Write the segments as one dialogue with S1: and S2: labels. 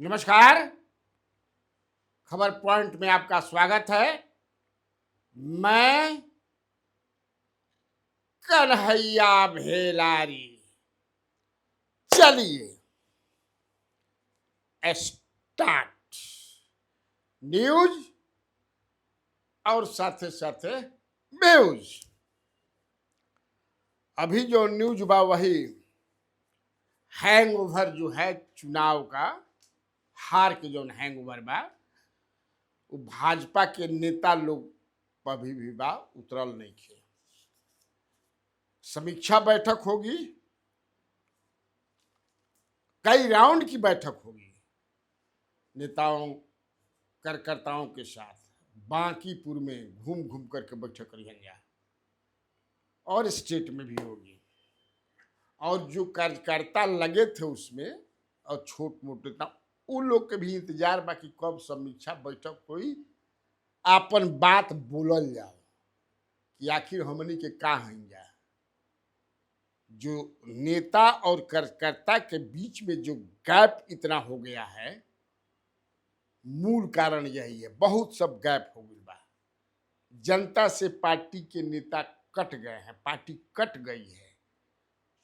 S1: नमस्कार। खबर पॉइंट में आपका स्वागत है। मैं कन्हैया भेलारी। चलिए स्टार्ट न्यूज और साथे साथे व्यूज। अभी जो न्यूज बा वही हैंगओवर जो है चुनाव का, हार के जो हैंगओवर बा वो भाजपा के नेता लोग अभी भी बा उतरल नहीं खे। समीक्षा बैठक होगी, कई राउंड की बैठक होगी नेताओं कार्यकर्ताओं के साथ। बांकीपुर में घूम घूम करके बैठक करिएगा और स्टेट में भी होगी। और जो कार्यकर्ता लगे थे उसमें और छोट मोटे था उन लोग के भी इंतजार बा कि कब समीक्षा बैठक हुई, आपन बात बोलल जाओ कि आखिर हमनी के का हई जा। जो नेता और कार्यकर्ता के बीच में जो गैप इतना हो गया है, मूल कारण यही है। बहुत सब गैप हो गई बा। जनता से पार्टी के नेता कट गए हैं, पार्टी कट गई है।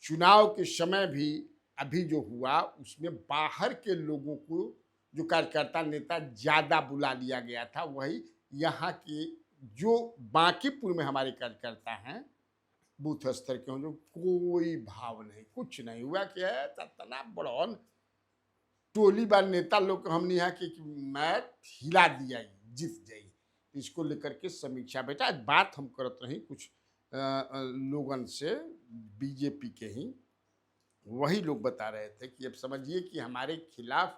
S1: चुनाव के समय भी अभी जो हुआ उसमें बाहर के लोगों को जो कार्यकर्ता नेता ज्यादा बुला लिया गया था। वही यहाँ के जो बांकीपुर में हमारे कार्यकर्ता हैं बूथ स्तर के हों, जो कोई भाव नहीं, कुछ नहीं हुआ। क्या है तना बड़ौन टोली बार नेता लोग हमने यहाँ के मैच हिला दिया जीत जाई। इसको लेकर के समीक्षा बेटा आज बात हम करत रही कुछ लोगन से, बीजेपी के ही वही लोग बता रहे थे कि अब समझिए कि हमारे खिलाफ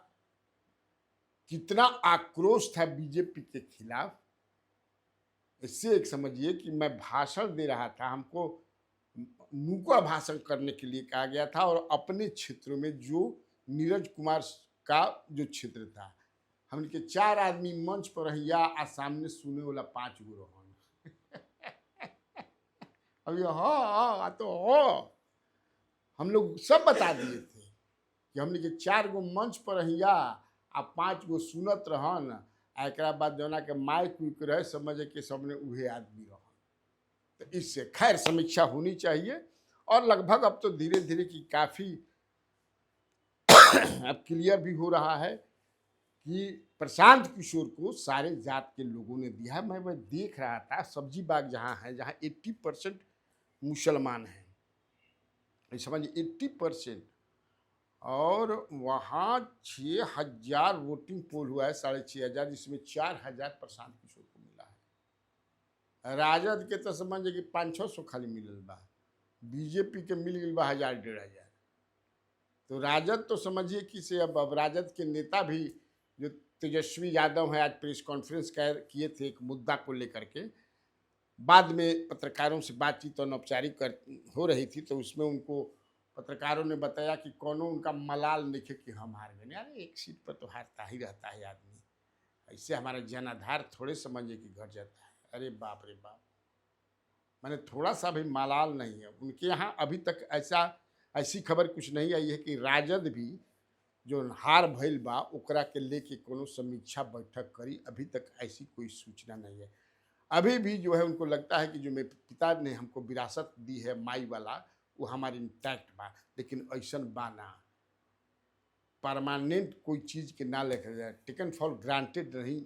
S1: कितना आक्रोश था बीजेपी के खिलाफ। इससे एक समझिए कि मैं भाषण दे रहा था, हमको नुक्कड़ भाषण करने के लिए कहा गया था और अपने क्षेत्र में जो नीरज कुमार का जो क्षेत्र था, हमने 4 आदमी मंच पर रहिया आ सामने सुने वाला 5 गो रहन। अभी हाँ तो हो हम लोग सब बता दिए थे कि हमने 4 गो मंच पर रहिया आ 5 गो सुनत रहन। एक बाद जोना के माइक उइक रहे समझे कि सबने उहे आदमी रहन। तो इससे खैर समीक्षा होनी चाहिए और लगभग अब तो धीरे धीरे की काफ़ी अब क्लियर भी हो रहा है कि प्रशांत किशोर को सारे जात के लोगों ने दिया है। मैं देख रहा था सब्जी बाग जहाँ है, जहाँ 80% मुसलमान हैं, समझिए 80%, और वहाँ 6,000 वोटिंग पोल हुआ है, 6,500, जिसमें 4,000 प्रशांत किशोर को मिला है। राजद के तो समझिए कि 500-600 खाली मिलल बा, बीजेपी के मिल गई बा 1,000-1,500। तो राजद तो समझिए कि से अब राजद के नेता भी जो तेजस्वी यादव है आज प्रेस कॉन्फ्रेंस किए थे एक मुद्दा को लेकर के। बाद में पत्रकारों से बातचीत अनौपचारिक हो रही थी तो उसमें उनको पत्रकारों ने बताया कि कोनो उनका मलाल नहीं कि हम हार गए। अरे एक सीट पर तो हारता ही रहता है आदमी, ऐसे हमारा जनाधार थोड़े समझिए कि घट जाता है। अरे बाप रे बाप, मैंने थोड़ा सा भी मलाल नहीं है उनके यहाँ। अभी तक ऐसी खबर कुछ नहीं आई है कि राजद भी जो हार भइल बा ओकरा के लेके कोनो समीक्षा बैठक करी। अभी तक ऐसी कोई सूचना नहीं है। अभी भी जो है उनको लगता है कि जो मेरे पिता ने हमको विरासत दी है माई वाला वो हमारी इंटैक्ट बा, लेकिन ऐसा बा ना। परमानेंट कोई चीज़ के ना लेकर जाए, टेकन फॉर ग्रांटेड नहीं,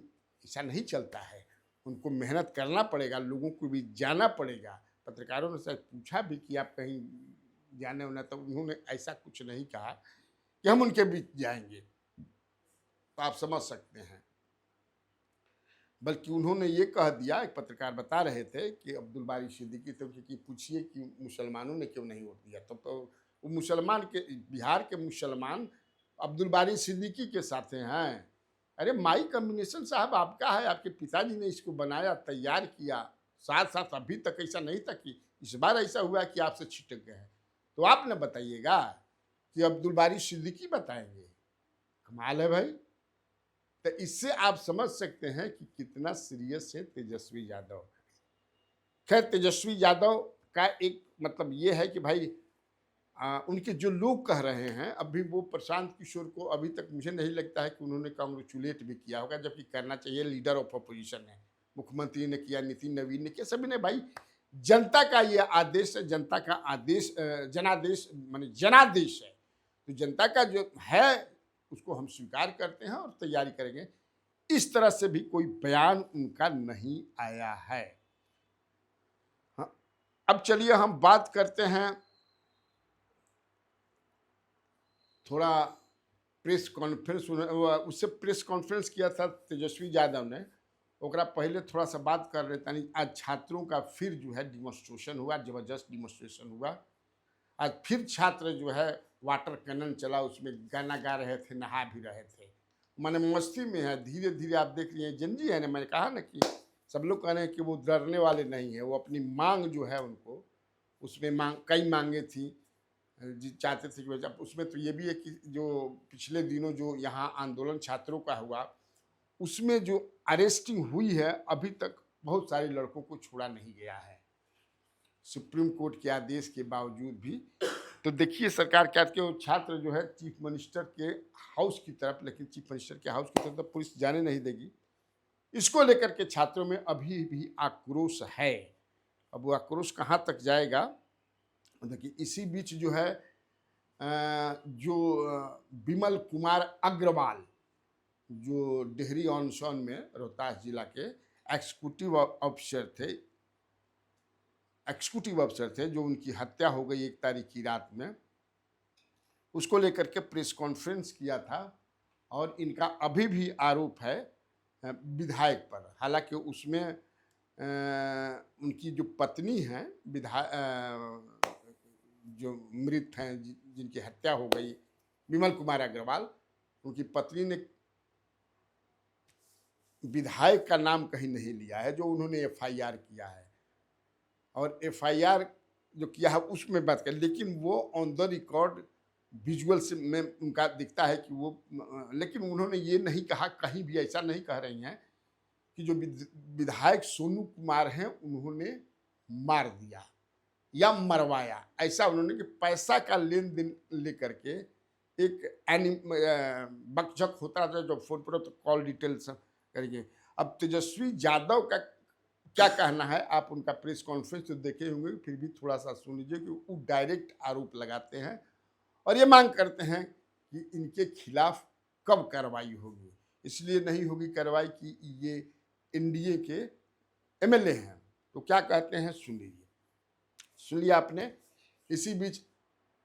S1: ऐसा नहीं चलता है। उनको मेहनत करना पड़ेगा, लोगों को भी जाना पड़ेगा। पत्रकारों ने शायद पूछा भी कि आप कहीं जाने होना, तो उन्होंने ऐसा कुछ नहीं कहा कि हम उनके बीच जाएंगे, तो आप समझ सकते हैं। बल्कि उन्होंने ये कह दिया, एक पत्रकार बता रहे थे कि अब्दुल बारी सिद्दीकी तो कि पूछिए कि मुसलमानों ने क्यों नहीं वोट दिया। तो वो मुसलमान के, बिहार के मुसलमान अब्दुल बारी सिद्दीकी के साथ हैं। अरे माई कम्बिनेशन साहब आपका है, आपके पिताजी ने इसको बनाया, तैयार किया। साथ साथ अभी तक ऐसा नहीं था कि इस बार ऐसा हुआ कि आपसे छिटक गए हैं। तो आप न बताइएगा कि अब्दुल बारी सिद्दीकी बताएंगे। कमाल है भाई। तो इससे आप समझ सकते हैं कि कितना सीरियस है तेजस्वी यादव। खैर तेजस्वी यादव का एक मतलब ये है कि भाई उनके जो लोग कह रहे हैं, अभी वो प्रशांत किशोर को अभी तक मुझे नहीं लगता है कि उन्होंने कांग्रेचुलेट भी किया होगा, जबकि करना चाहिए, लीडर ऑफ अपोजिशन है। मुख्यमंत्री ने किया, नितिन नवीन ने किया, सभी ने। भाई जनता का ये आदेश है, जनता का आदेश जनादेश माने जनादेश है, तो जनता का जो है उसको हम स्वीकार करते हैं और तैयारी करेंगे। इस तरह से भी कोई बयान उनका नहीं आया है। हाँ, अब चलिए हम बात करते हैं थोड़ा प्रेस कॉन्फ्रेंस। उससे प्रेस कॉन्फ्रेंस किया था तेजस्वी यादव ने, ओकरा पहले थोड़ा सा बात कर रहे थे। आज छात्रों का फिर जो है डिमॉन्स्ट्रेशन हुआ, जबरदस्त डिमॉन्स्ट्रेशन हुआ। आज फिर छात्र जो है वाटर कैनन चला, उसमें गाना गा रहे थे, नहा भी रहे थे, माने मस्ती में है। धीरे धीरे आप देख लिए जनजी है ना, मैंने कहा ना कि सब लोग कह रहे हैं कि वो डरने वाले नहीं है, वो अपनी मांग जो है उनको, उसमें मांग कई मांगे थी, चाहते थे कि जब उसमें तो ये भी है कि जो पिछले दिनों जो यहाँ आंदोलन छात्रों का हुआ, उसमें जो अरेस्टिंग हुई है, अभी तक बहुत सारे लड़कों को छोड़ा नहीं गया है सुप्रीम कोर्ट के आदेश के बावजूद भी। तो देखिए सरकार क्या कि वो छात्र जो है चीफ मिनिस्टर के हाउस की तरफ, लेकिन चीफ मिनिस्टर के हाउस की तरफ तो पुलिस जाने नहीं देगी। इसको लेकर के छात्रों में अभी भी आक्रोश है। अब वो आक्रोश कहाँ तक जाएगा, देखिए इसी बीच जो है जो विमल कुमार अग्रवाल, जो डेहरी ऑन सोन में रोहतास जिला के एक्सिक्यूटिव अफसर थे, जो उनकी हत्या हो गई 1 तारीख की रात में, उसको लेकर के प्रेस कॉन्फ्रेंस किया था। और इनका अभी भी आरोप है विधायक पर। हालांकि उसमें उनकी जो पत्नी हैं, जो मृत हैं, जिनकी हत्या हो गई, विमल कुमार अग्रवाल, उनकी पत्नी ने विधायक का नाम कहीं नहीं लिया है, जो उन्होंने एफआईआर किया है। और एफआईआर जो किया है उसमें बात कर, लेकिन वो ऑन द रिकॉर्ड विजुअल से में उनका दिखता है कि वो, लेकिन उन्होंने ये नहीं कहा, कहीं भी ऐसा नहीं कह रही हैं कि जो विधायक सोनू कुमार हैं उन्होंने मार दिया या मरवाया। ऐसा उन्होंने कि पैसा का लेन देन लेकर के एक बकझक होता था, जो फोन पर तो कॉल डिटेल्स करिए। अब तेजस्वी यादव का क्या कहना है, आप उनका प्रेस कॉन्फ्रेंस तो देखे होंगे, फिर भी थोड़ा सा सुन लीजिए कि वो डायरेक्ट आरोप लगाते हैं और ये मांग करते हैं कि इनके खिलाफ कब कार्रवाई होगी। इसलिए नहीं होगी कार्रवाई कि ये एनडीए के एमएलए हैं। तो क्या कहते हैं सुन लीजिए आपने। इसी बीच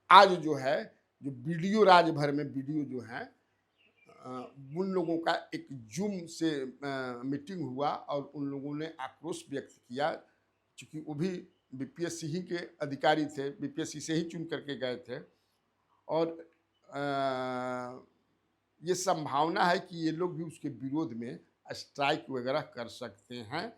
S1: आज जो है, जो वीडियो राज भर में वीडियो जो है, उन लोगों का एक जूम से मीटिंग हुआ और उन लोगों ने आक्रोश व्यक्त किया, क्योंकि वो भी बीपीएससी ही के अधिकारी थे, बीपीएससी से ही चुन करके गए थे। और ये संभावना है कि ये लोग भी उसके विरोध में स्ट्राइक वगैरह कर सकते हैं,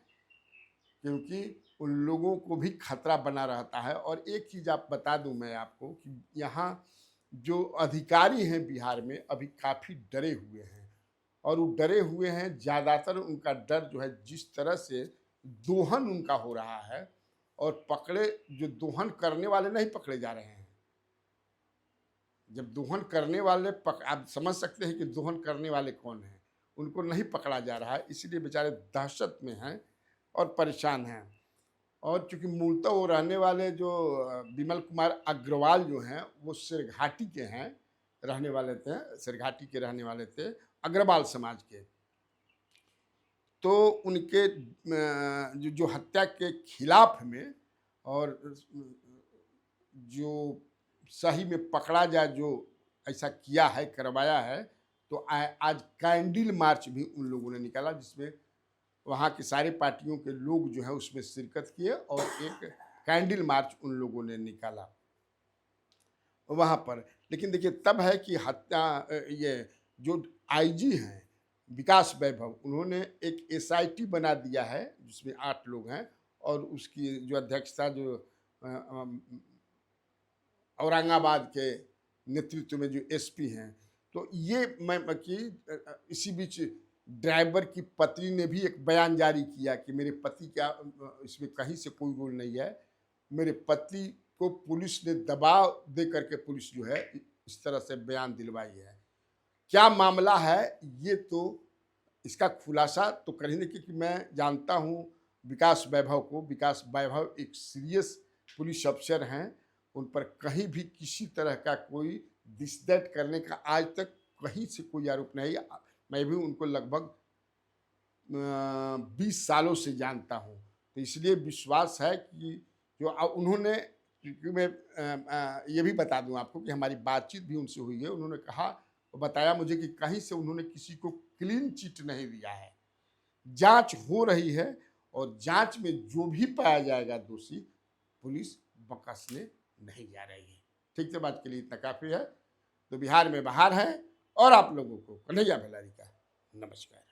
S1: क्योंकि उन लोगों को भी खतरा बना रहता है। और एक चीज़ आप बता दूं मैं आपको कि यहाँ जो अधिकारी हैं बिहार में अभी काफ़ी डरे हुए हैं, और वो डरे हुए हैं, ज़्यादातर उनका डर जो है, जिस तरह से दोहन उनका हो रहा है, और जो दोहन करने वाले नहीं पकड़े जा रहे हैं। जब दोहन करने वाले आप समझ सकते हैं कि दोहन करने वाले कौन हैं, उनको नहीं पकड़ा जा रहा है, इसलिए बेचारे दहशत में हैं और परेशान हैं। और चूंकि मूलतः वो रहने वाले जो विमल कुमार अग्रवाल जो हैं, वो सिरघाटी के हैं, रहने वाले थे, सिरघाटी के रहने वाले थे, अग्रवाल समाज के। तो उनके जो हत्या के खिलाफ में, और जो सही में पकड़ा जाए जो ऐसा किया है, करवाया है, तो आज कैंडल मार्च भी उन लोगों ने निकाला, जिसमें वहाँ की सारी पार्टियों के लोग जो है उसमें शिरकत किए, और एक कैंडल मार्च उन लोगों ने निकाला वहाँ पर। लेकिन देखिए तब है कि हत्या, ये जो आईजी हैं विकास वैभव, उन्होंने एक एसआईटी बना दिया है जिसमें 8 लोग हैं, और उसकी जो अध्यक्षता जो औरंगाबाद के नेतृत्व में जो एसपी हैं। तो ये मैं कि इसी बीच ड्राइवर की पत्नी ने भी एक बयान जारी किया कि मेरे पति का इसमें कहीं से कोई रोल नहीं है, मेरे पति को पुलिस ने दबाव दे करके पुलिस जो है इस तरह से बयान दिलवाई है। क्या मामला है ये तो इसका खुलासा तो कर ही नहीं, क्योंकि मैं जानता हूँ विकास वैभव को। विकास वैभव एक सीरियस पुलिस अफसर हैं, उन पर कहीं भी किसी तरह का कोई दिस-दैट करने का आज तक कहीं से कोई आरोप नहीं। मैं भी उनको लगभग 20 सालों से जानता हूँ, तो इसलिए विश्वास है कि जो उन्होंने, क्योंकि मैं ये भी बता दूँ आपको कि हमारी बातचीत भी उनसे हुई है। उन्होंने कहा और बताया मुझे कि कहीं से उन्होंने किसी को क्लीन चिट नहीं दिया है। जाँच हो रही है और जाँच में जो भी पाया जाएगा दोषी, पुलिस बख्शने नहीं जा रही है। ठीक है, बात के लिए इतना काफ़ी है। तो बिहार में बहार है और आप लोगों को कन्हैया भेलारी का नमस्कार।